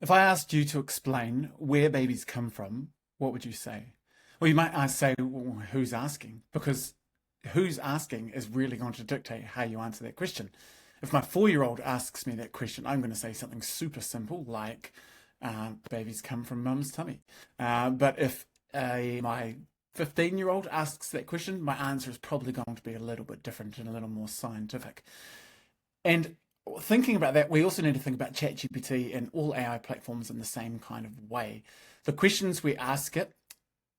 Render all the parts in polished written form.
If I asked you to explain where babies come from, what would you say? Well, you might say, well, who's asking? Because who's asking is really going to dictate how you answer that question. If my 4-year-old asks me that question, I'm going to say something super simple like, babies come from mum's tummy. But if my 15-year-old asks that question, my answer is probably going to be a little bit different and a little more scientific. And thinking about that, we also need to think about ChatGPT and all AI platforms in the same kind of way. The questions we ask it,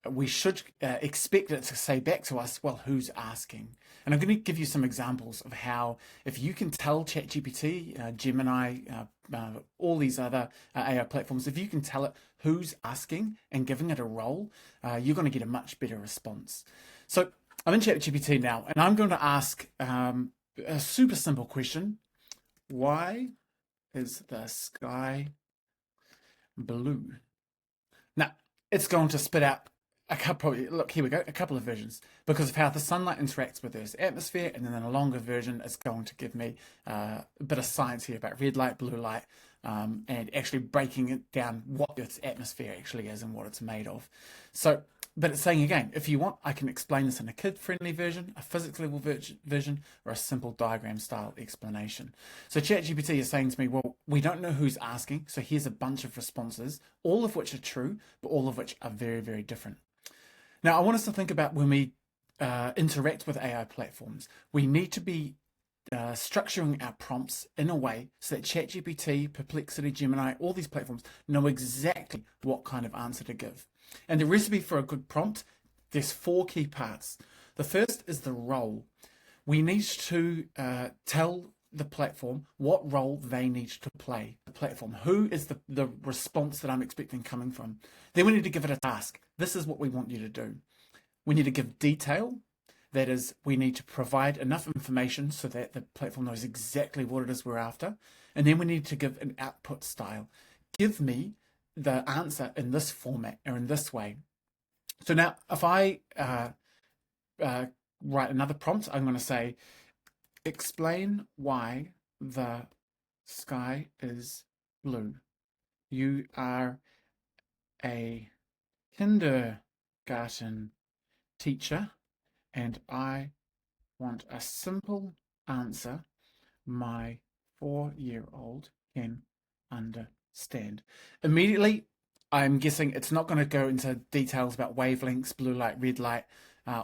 we should expect it to say back to us, well, who's asking? And I'm going to give you some examples of how, if you can tell ChatGPT, Gemini, all these other AI platforms, if you can tell it who's asking and giving it a role, you're going to get a much better response. So I'm in ChatGPT now, and I'm going to ask a super simple question. Why is the sky blue? Now, it's going to spit out a couple, look, here we go, a couple of versions because of how the sunlight interacts with Earth's atmosphere, and then a longer version is going to give me a bit of science here about red light, blue light, and actually breaking it down what Earth's atmosphere actually is and what it's made of. So, but it's saying again, if you want, I can explain this in a kid-friendly version, a physics level version, or a simple diagram style explanation. So ChatGPT is saying to me, well, we don't know who's asking, so here's a bunch of responses, all of which are true, but all of which are very, very different. Now, I want us to think about when we interact with AI platforms, we need to be structuring our prompts in a way so that ChatGPT, Perplexity, Gemini, all these platforms know exactly what kind of answer to give. And the recipe for a good prompt, there's 4 key parts. The first is the role. We need to tell the platform what role they need to play. The platform, who is the response that I'm expecting coming from. Then we need to give it a task. This is what we want you to do. We need to give detail. That is, we need to provide enough information so that the platform knows exactly what it is we're after. And then we need to give an output style. Give me the answer in this format or in this way. So now if I write another prompt, I'm going to say, explain why the sky is blue. You are a kindergarten teacher, and I want a simple answer my 4-year-old can understand. Immediately, I'm guessing it's not going to go into details about wavelengths, blue light, red light,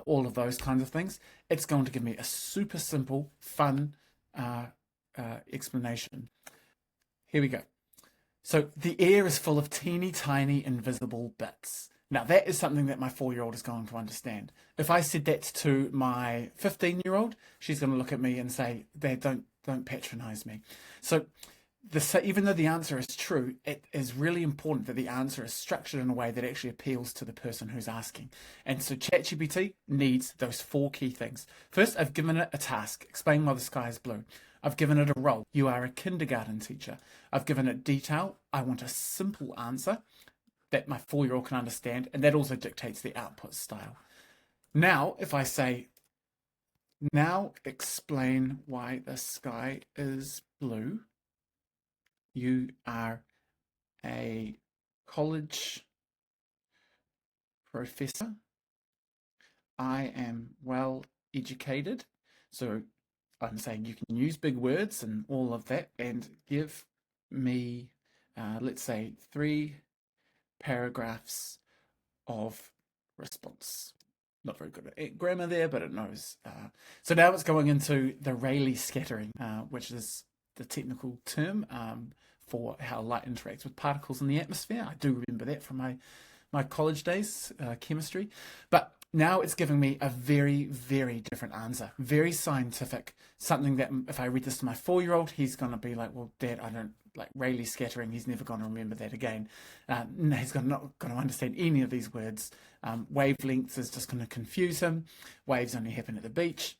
all of those kinds of things. It's going to give me a super simple, fun explanation. Here we go. So the air is full of teeny tiny invisible bits. Now that is something that my 4-year-old is going to understand. If I said that to my 15-year-old, she's going to look at me and say, "Dad, don't patronize me." So even though the answer is true, it is really important that the answer is structured in a way that actually appeals to the person who's asking. And so ChatGPT needs those 4 key things. First, I've given it a task, explain why the sky is blue. I've given it a role. You are a kindergarten teacher. I've given it detail. I want a simple answer that my 4-year-old can understand, and that also dictates the output style. Now, if I say, now explain why the sky is blue. You are a college professor. I am well educated. So I'm saying you can use big words and all of that, and give me, let's say, 3 paragraphs of response. Not very good at grammar there, but it knows. So now it's going into the Rayleigh scattering, which is the technical term for how light interacts with particles in the atmosphere. I do remember that from my college days, chemistry. But now it's giving me a very, very different answer, very scientific, something that if I read this to my 4-year-old, he's going to be like, well, Dad, I don't like Rayleigh scattering. He's never going to remember that again. He's not going to understand any of these words. Wavelengths is just going to confuse him. Waves only happen at the beach,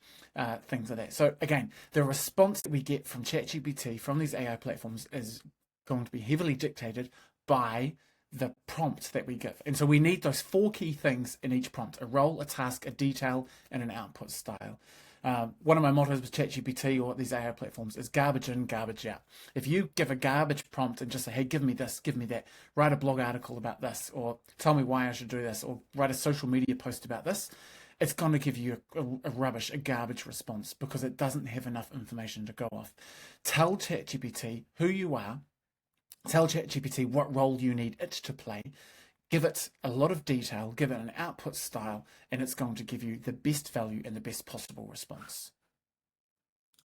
things like that. So again, the response that we get from ChatGPT, from these AI platforms, is going to be heavily dictated by the prompt that we give. And so we need those 4 key things in each prompt: a role, a task, a detail, and an output style. One of my mottos with ChatGPT or these AI platforms is garbage in, garbage out. If you give a garbage prompt and just say, hey, give me this, give me that, write a blog article about this, or tell me why I should do this, or write a social media post about this, it's going to give you a rubbish, a garbage response because it doesn't have enough information to go off. Tell ChatGPT who you are, tell ChatGPT what role you need it to play, give it a lot of detail, give it an output style, and it's going to give you the best value and the best possible response.